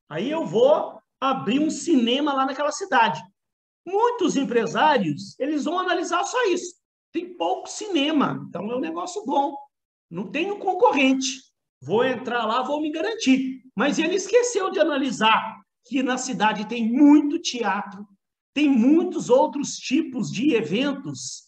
Aí eu vou abrir um cinema lá naquela cidade. Muitos empresários, eles vão analisar só isso. Tem pouco cinema, então é um negócio bom. Não tenho concorrente. Vou entrar lá, vou me garantir. Mas ele esqueceu de analisar que na cidade tem muito teatro, tem muitos outros tipos de eventos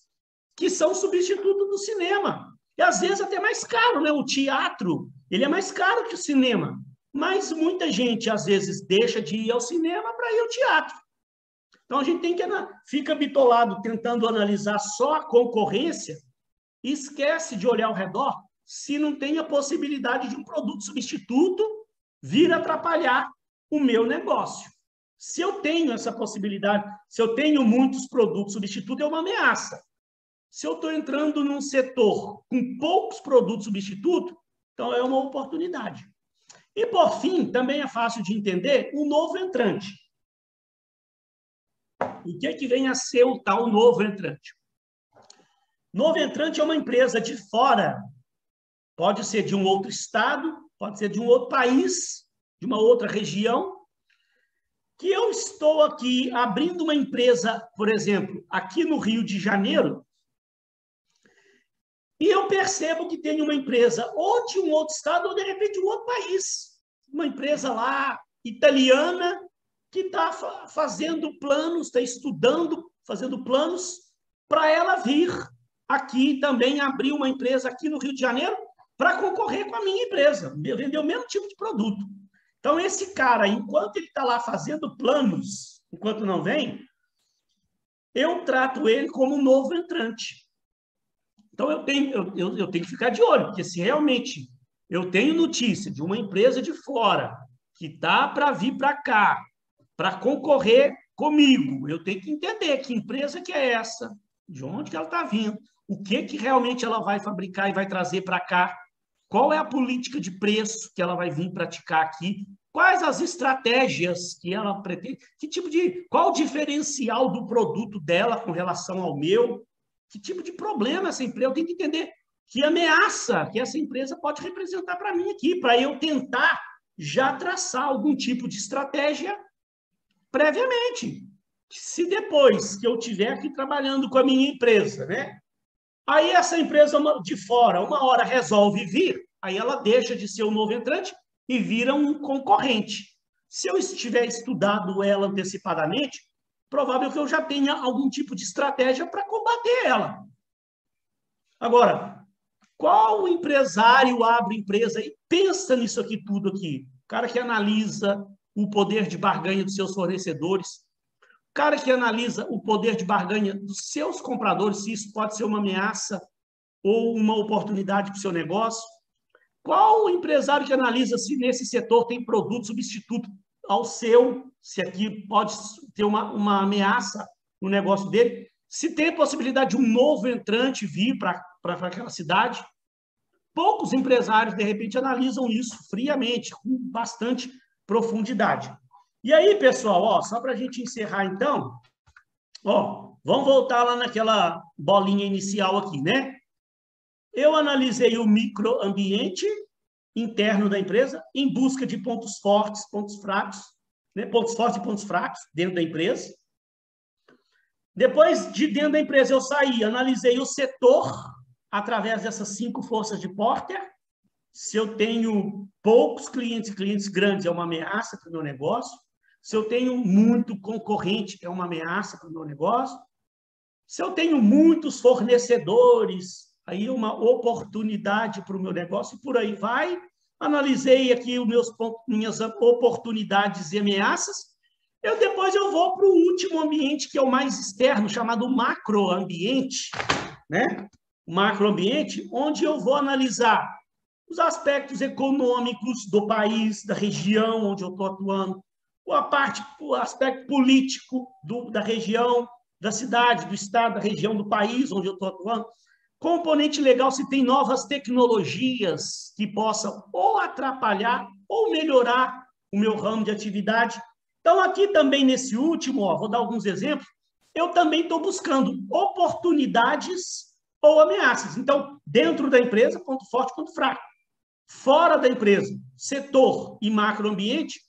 que são substitutos do cinema. E às vezes até mais caro, né? O teatro, ele é mais caro que o cinema. Mas muita gente, às vezes, deixa de ir ao cinema para ir ao teatro. Então, a gente fica bitolado tentando analisar só a concorrência e esquece de olhar ao redor se não tem a possibilidade de um produto substituto vir atrapalhar o meu negócio. Se eu tenho essa possibilidade, se eu tenho muitos produtos substitutos, é uma ameaça. Se eu estou entrando num setor com poucos produtos substitutos, então é uma oportunidade. E, por fim, também é fácil de entender o novo entrante. O que é que vem a ser o tal novo entrante? Novo entrante é uma empresa de fora. Pode ser de um outro estado, pode ser de um outro país, de uma outra região, que eu estou aqui abrindo uma empresa, por exemplo, aqui no Rio de Janeiro, e eu percebo que tem uma empresa ou de um outro estado ou, de repente, de um outro país. Uma empresa lá, italiana, que está fazendo planos, está estudando, fazendo planos para ela vir aqui também abrir uma empresa aqui no Rio de Janeiro para concorrer com a minha empresa, vender o mesmo tipo de produto. Então, esse cara, enquanto ele está lá fazendo planos, enquanto não vem, eu trato ele como um novo entrante. Então, eu tenho que ficar de olho, porque se realmente eu tenho notícia de uma empresa de fora que está para vir para cá, para concorrer comigo, eu tenho que entender que empresa que é essa, de onde que ela está vindo, o que realmente ela vai fabricar e vai trazer para cá, qual é a política de preço que ela vai vir praticar aqui, quais as estratégias que ela pretende, qual o diferencial do produto dela com relação ao meu, que tipo de problema essa empresa, eu tenho que entender que ameaça que essa empresa pode representar para mim aqui, para eu tentar já traçar algum tipo de estratégia previamente. Se depois que eu estiver aqui trabalhando com a minha empresa, né? Aí essa empresa de fora, uma hora resolve vir, aí ela deixa de ser um novo entrante e vira um concorrente. Se eu estiver estudado ela antecipadamente, provável que eu já tenha algum tipo de estratégia para combater ela. Agora, qual empresário abre empresa e pensa nisso aqui tudo aqui? O cara que analisa o poder de barganha dos seus fornecedores, o cara que analisa o poder de barganha dos seus compradores, se isso pode ser uma ameaça ou uma oportunidade para o seu negócio. Qual o empresário que analisa se nesse setor tem produto substituto ao seu, se aqui pode ter uma ameaça no negócio dele, se tem a possibilidade de um novo entrante vir para aquela cidade? Poucos empresários, de repente, analisam isso friamente, com bastante profundidade. E aí, pessoal, ó, só para a gente encerrar, então, ó, vamos voltar lá naquela bolinha inicial aqui, né? Eu analisei o microambiente interno da empresa em busca de pontos fortes, pontos fracos, né? Pontos fortes e pontos fracos dentro da empresa. Depois, de dentro da empresa, eu saí, analisei o setor através dessas 5 forças de Porter. Se eu tenho poucos clientes e clientes grandes, é uma ameaça para o meu negócio. Se eu tenho muito concorrente, é uma ameaça para o meu negócio. Se eu tenho muitos fornecedores, aí é uma oportunidade para o meu negócio, e por aí vai. Analisei aqui minhas oportunidades e ameaças. Depois eu vou para o último ambiente, que é o mais externo, chamado macroambiente, né? O macroambiente, onde eu vou analisar os aspectos econômicos do país, da região onde eu estou atuando, o aspecto político da região, da cidade, do estado, da região, do país onde eu estou atuando. Componente legal, se tem novas tecnologias que possam ou atrapalhar ou melhorar o meu ramo de atividade. Então, aqui também, nesse último, ó, vou dar alguns exemplos, eu também estou buscando oportunidades ou ameaças. Então, dentro da empresa, ponto forte, ponto fraco. Fora da empresa, setor e macroambiente,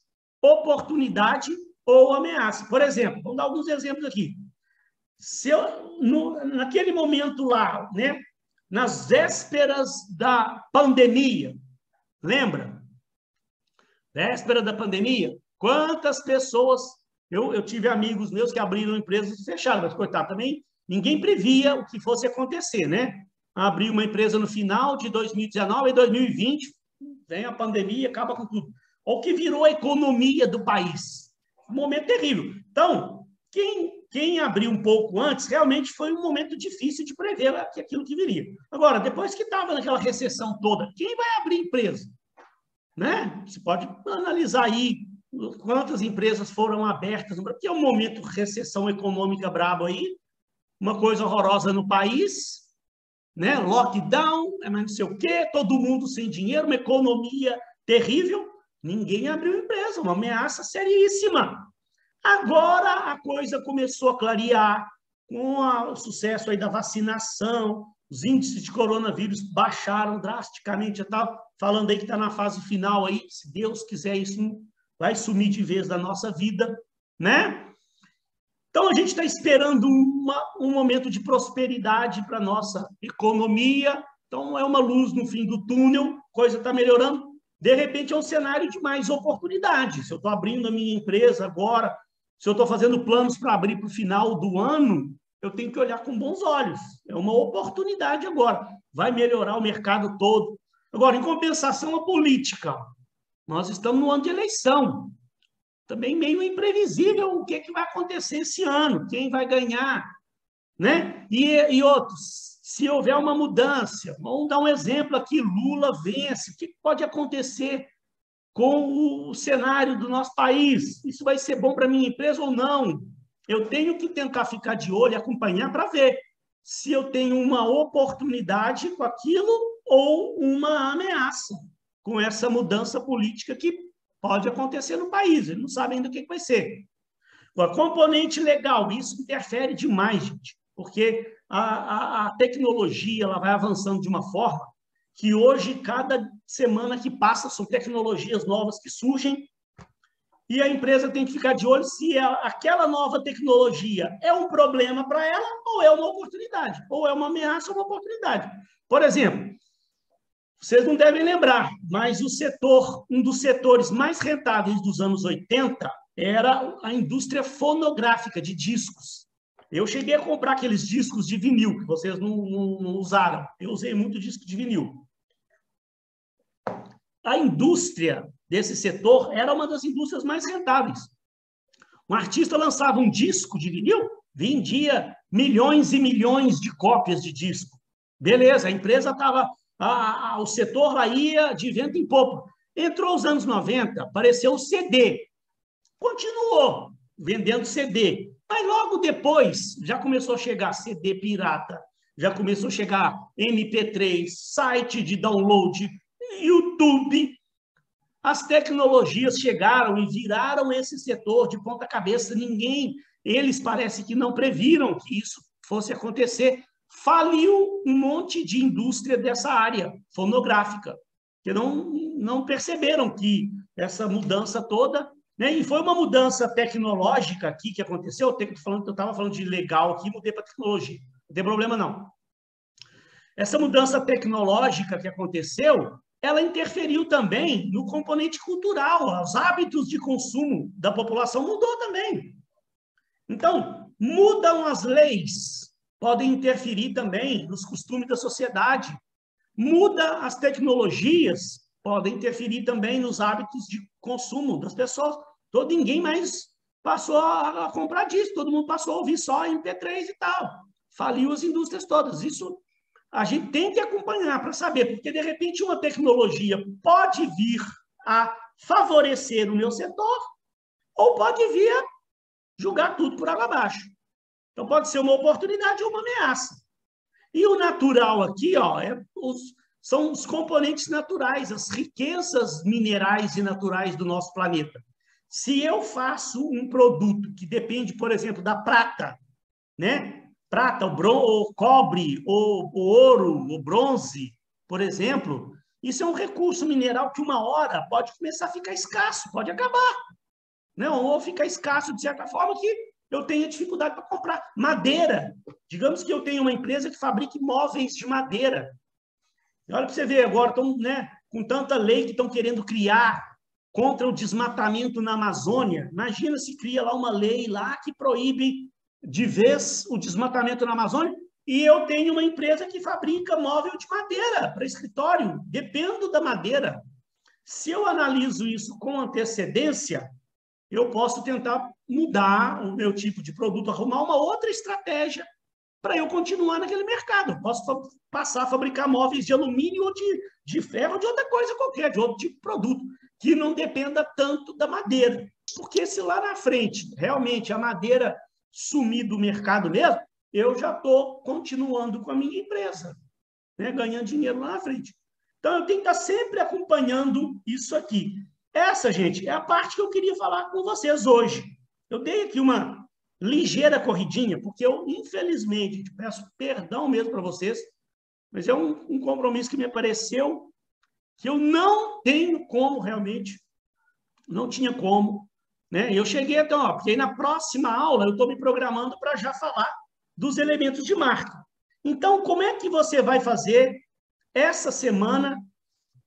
oportunidade ou ameaça. Por exemplo, vamos dar alguns exemplos aqui. Se eu, naquele momento lá, né, nas vésperas da pandemia, lembra? Véspera da pandemia, quantas pessoas... Eu tive amigos meus que abriram empresas e fecharam, mas, coitado, também ninguém previa o que fosse acontecer, né? Abri uma empresa no final de 2019 e 2020, vem a pandemia, acaba com tudo. O que virou a economia do país. Um momento terrível. Então, quem abriu um pouco antes, realmente foi um momento difícil de prever aquilo que viria. Agora, depois que estava naquela recessão toda, quem vai abrir empresa? Né? Você pode analisar aí quantas empresas foram abertas, porque é um momento de recessão econômica braba aí, uma coisa horrorosa no país, né? Lockdown, mas não sei o quê, todo mundo sem dinheiro, uma economia terrível, ninguém abriu empresa, uma ameaça seríssima. Agora a coisa começou a clarear com o sucesso aí da vacinação, os índices de coronavírus baixaram drasticamente, já falando aí que está na fase final aí, se Deus quiser isso vai sumir de vez da nossa vida, né? Então, a gente está esperando um momento de prosperidade para a nossa economia. Então, é uma luz no fim do túnel, coisa está melhorando. De repente, é um cenário de mais oportunidade. Se eu estou abrindo a minha empresa agora, se eu estou fazendo planos para abrir para o final do ano, eu tenho que olhar com bons olhos. É uma oportunidade agora. Vai melhorar o mercado todo. Agora, em compensação, a política. Nós estamos no ano de eleição. Também meio imprevisível o que vai acontecer esse ano, quem vai ganhar, né? E outros, se houver uma mudança, vamos dar um exemplo aqui, Lula vence, o que pode acontecer com o cenário do nosso país? Isso vai ser bom para a minha empresa ou não? Eu tenho que tentar ficar de olho e acompanhar para ver se eu tenho uma oportunidade com aquilo ou uma ameaça com essa mudança política que pode acontecer no país, eles não sabem ainda o que vai ser. Agora, componente legal, isso interfere demais, gente, porque a tecnologia ela vai avançando de uma forma que hoje, cada semana que passa, são tecnologias novas que surgem e a empresa tem que ficar de olho se aquela nova tecnologia é um problema para ela ou é uma oportunidade, ou é uma ameaça ou uma oportunidade. Por exemplo, Vocês não devem lembrar, mas um dos setores mais rentáveis dos anos 80 era a indústria fonográfica de discos. Eu cheguei a comprar aqueles discos de vinil, que vocês não usaram. Eu usei muito disco de vinil. A indústria desse setor era uma das indústrias mais rentáveis. Um artista lançava um disco de vinil, vendia milhões e milhões de cópias de disco. Beleza, a empresa estava... o setor lá ia de vento em popa. Entrou os anos 90, apareceu o CD. Continuou vendendo CD. Mas logo depois já começou a chegar CD pirata, já começou a chegar MP3, site de download, YouTube. As tecnologias chegaram e viraram esse setor de ponta cabeça. Eles parece que não previram que isso fosse acontecer. Faliu um monte de indústria dessa área fonográfica, que não perceberam que essa mudança toda, né? E foi uma mudança tecnológica aqui que aconteceu. Eu estava falando de legal aqui, mudei para tecnologia. Não tem problema, não. Essa mudança tecnológica que aconteceu, ela interferiu também no componente cultural. Os hábitos de consumo da população mudou também. Então, mudam as leis, podem interferir também nos costumes da sociedade. Muda as tecnologias, podem interferir também nos hábitos de consumo das pessoas. Ninguém mais passou a comprar disco, todo mundo passou a ouvir só MP3 e tal. Faliu as indústrias todas. Isso a gente tem que acompanhar para saber, porque, de repente, uma tecnologia pode vir a favorecer o meu setor ou pode vir a jogar tudo por água abaixo. Então, pode ser uma oportunidade ou uma ameaça. E o natural aqui, ó, são os componentes naturais, as riquezas minerais e naturais do nosso planeta. Se eu faço um produto que depende, por exemplo, da prata, né? Prata, o cobre, o ouro, o bronze, por exemplo, isso é um recurso mineral que uma hora pode começar a ficar escasso, pode acabar. Não, ou ficar escasso de certa forma que eu tenha dificuldade para comprar. Madeira. Digamos que eu tenho uma empresa que fabrica móveis de madeira. Olha para você ver agora, estão, né, com tanta lei que estão querendo criar contra o desmatamento na Amazônia. Imagina se cria lá uma lei lá que proíbe de vez o desmatamento na Amazônia e eu tenho uma empresa que fabrica móvel de madeira para escritório. Dependo da madeira. Se eu analiso isso com antecedência, eu posso tentar mudar o meu tipo de produto, arrumar uma outra estratégia para eu continuar naquele mercado. Eu posso passar a fabricar móveis de alumínio ou de ferro ou de outra coisa qualquer, de outro tipo de produto, que não dependa tanto da madeira. Porque se lá na frente, realmente, a madeira sumir do mercado mesmo, eu já estou continuando com a minha empresa, né, ganhando dinheiro lá na frente. Então, eu tenho que estar sempre acompanhando isso aqui. Essa, gente, é a parte que eu queria falar com vocês hoje. Eu dei aqui uma ligeira corridinha, porque eu, infelizmente, peço perdão mesmo para vocês, mas é um compromisso que me apareceu que eu não tenho como, realmente, não tinha como, né? Eu cheguei até, ó, porque aí na próxima aula eu estou me programando para já falar dos elementos de marca. Então, como é que você vai fazer essa semana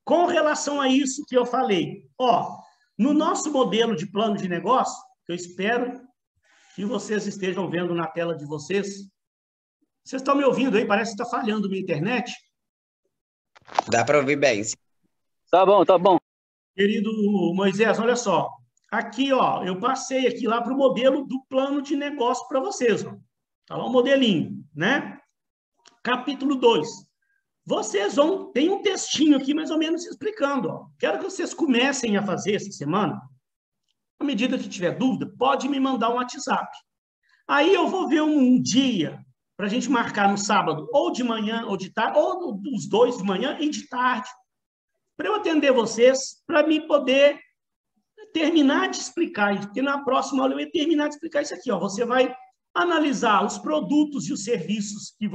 com relação a isso que eu falei? Ó, no nosso modelo de plano de negócio, que eu espero que vocês estejam vendo na tela de vocês. Vocês estão me ouvindo aí? Parece que está falhando minha internet. Dá para ouvir bem. Tá bom, tá bom. Querido Moisés, olha só. Aqui, ó, eu passei aqui lá para o modelo do plano de negócio para vocês. Está lá o modelinho, né? Capítulo 2. Vocês vão... Tem um textinho aqui mais ou menos explicando. Ó. Quero que vocês comecem a fazer essa semana. À medida que tiver dúvida, pode me mandar um WhatsApp. Aí eu vou ver um dia para a gente marcar no sábado, ou de manhã ou de tarde, ou dos dois, de manhã e de tarde, para eu atender vocês, para me poder terminar de explicar isso. Porque na próxima aula eu ia terminar de explicar isso aqui. Ó. Você vai analisar os produtos e os serviços que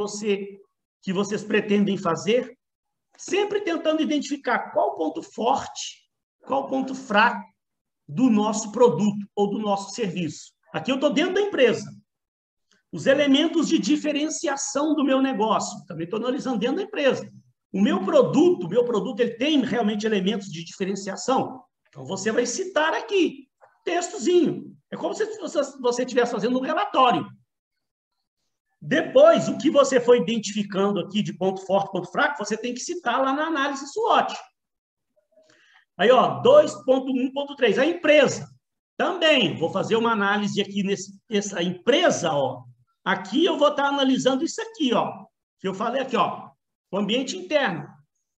vocês pretendem fazer, sempre tentando identificar qual o ponto forte, qual o ponto fraco do nosso produto ou do nosso serviço. Aqui eu estou dentro da empresa. Os elementos de diferenciação do meu negócio, também estou analisando dentro da empresa. O meu produto ele tem realmente elementos de diferenciação. Então, você vai citar aqui, textozinho. É como se você estivesse fazendo um relatório. Depois, o que você foi identificando aqui de ponto forte, ponto fraco, você tem que citar lá na análise SWOT. Aí, ó, 2.1.3, a empresa. Também, vou fazer uma análise aqui nessa empresa, ó. Aqui eu vou estar analisando isso aqui, ó. Que eu falei aqui, ó. O ambiente interno.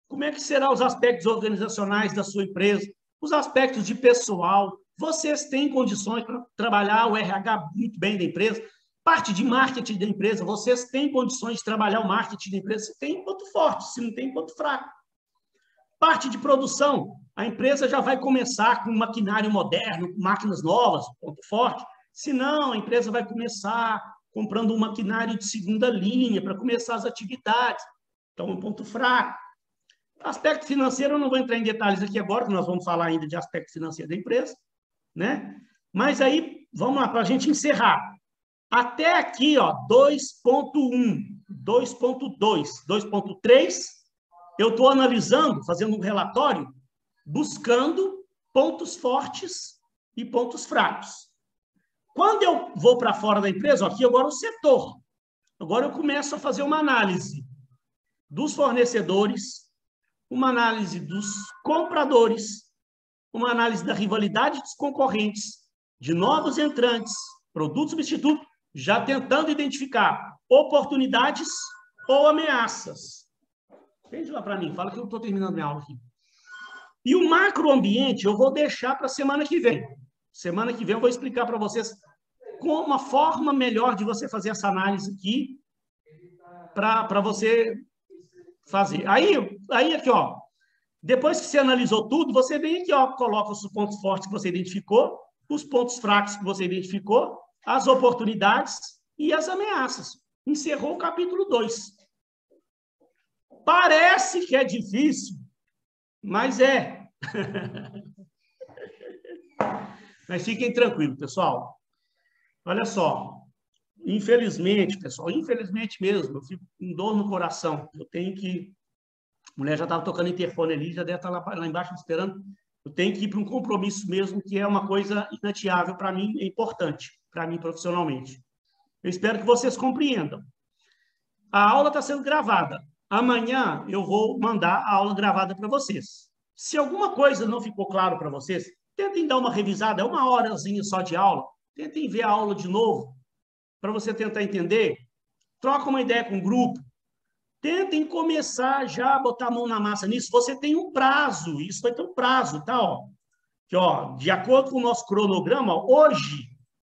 Como é que serão os aspectos organizacionais da sua empresa? Os aspectos de pessoal. Vocês têm condições para trabalhar o RH muito bem da empresa? Parte de marketing da empresa, vocês têm condições de trabalhar o marketing da empresa? Se tem ponto forte, se não tem ponto fraco. Parte de produção, a empresa já vai começar com maquinário moderno, com máquinas novas, ponto forte. Se não, a empresa vai começar comprando um maquinário de segunda linha para começar as atividades. Então, um ponto fraco. Aspecto financeiro, eu não vou entrar em detalhes aqui agora, que nós vamos falar ainda de aspecto financeiro da empresa, né? Mas aí, vamos lá, para a gente encerrar. Até aqui, ó, 2.1, 2.2, 2.3, eu estou analisando, fazendo um relatório, buscando pontos fortes e pontos fracos. Quando eu vou para fora da empresa, ó, aqui agora o setor. Agora eu começo a fazer uma análise dos fornecedores, uma análise dos compradores, uma análise da rivalidade dos concorrentes, de novos entrantes, produtos substitutos, já tentando identificar oportunidades ou ameaças. Entende lá para mim, fala que eu estou terminando minha aula aqui. E o macroambiente eu vou deixar para a semana que vem. Semana que vem eu vou explicar para vocês como uma forma melhor de você fazer essa análise aqui para você fazer. Aí aqui, ó, depois que você analisou tudo, você vem aqui, ó, coloca os pontos fortes que você identificou, os pontos fracos que você identificou, as oportunidades e as ameaças. Encerrou o capítulo 2. Parece que é difícil, mas é. Mas fiquem tranquilos, pessoal. Olha só. Infelizmente, pessoal, infelizmente mesmo, eu fico com dor no coração. Eu tenho que... A mulher já estava tocando interfone ali, já deve estar lá embaixo esperando. Eu tenho que ir para um compromisso mesmo, que é uma coisa inadiável para mim, é importante para mim profissionalmente. Eu espero que vocês compreendam. A aula está sendo gravada. Amanhã eu vou mandar a aula gravada para vocês. Se alguma coisa não ficou claro para vocês, tentem dar uma revisada, é uma horazinha só de aula. Tentem ver a aula de novo, para você tentar entender. Troca uma ideia com o grupo. Tentem começar já a botar a mão na massa nisso. Você tem um prazo, isso vai ter um prazo, tá? Ó, que, ó, de acordo com o nosso cronograma, ó,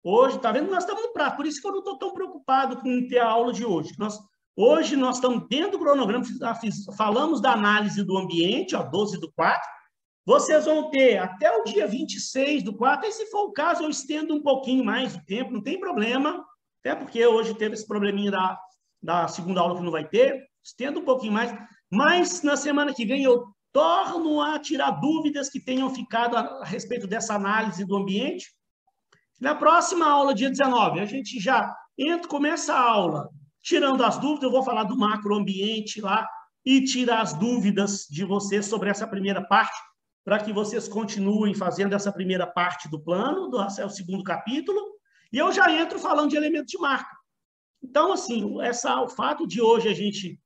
hoje, tá vendo? Nós estamos no prazo, por isso que eu não estou tão preocupado com ter a aula de hoje. Hoje nós estamos dentro do cronograma, falamos da análise do ambiente, ó, 12/4. Vocês vão ter até o dia 26/4, e se for o caso, eu estendo um pouquinho mais o tempo, não tem problema, até porque hoje teve esse probleminha da segunda aula que não vai ter, estendo um pouquinho mais, mas na semana que vem eu torno a tirar dúvidas que tenham ficado a respeito dessa análise do ambiente. Na próxima aula, dia 19, a gente já começa a aula tirando as dúvidas, eu vou falar do macroambiente lá e tirar as dúvidas de vocês sobre essa primeira parte, para que vocês continuem fazendo essa primeira parte do plano, o segundo capítulo, e eu já entro falando de elementos de marca. Então, assim, o fato de hoje a gente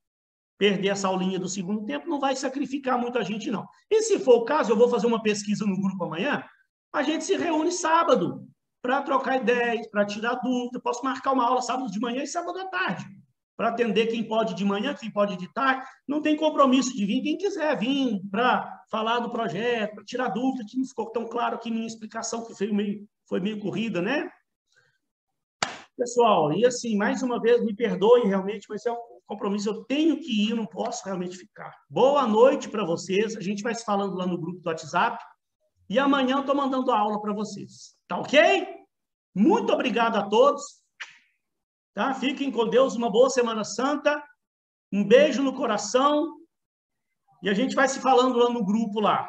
perder essa aulinha do segundo tempo não vai sacrificar muito a gente, não. E se for o caso, eu vou fazer uma pesquisa no grupo amanhã, a gente se reúne sábado para trocar ideias, para tirar dúvida. Posso marcar uma aula sábado de manhã e sábado à tarde, para atender quem pode de manhã, quem pode de tarde. Não tem compromisso de vir, quem quiser vir para falar do projeto, para tirar dúvida, que não ficou tão claro aqui minha explicação, que foi meio corrida, né? Pessoal, e assim, mais uma vez, me perdoem realmente, mas é um compromisso, eu tenho que ir, não posso realmente ficar. Boa noite para vocês, a gente vai se falando lá no grupo do WhatsApp, e amanhã eu estou mandando a aula para vocês. Tá ok? Muito obrigado a todos. Tá? Fiquem com Deus, uma boa Semana Santa, um beijo no coração, e a gente vai se falando lá no grupo lá.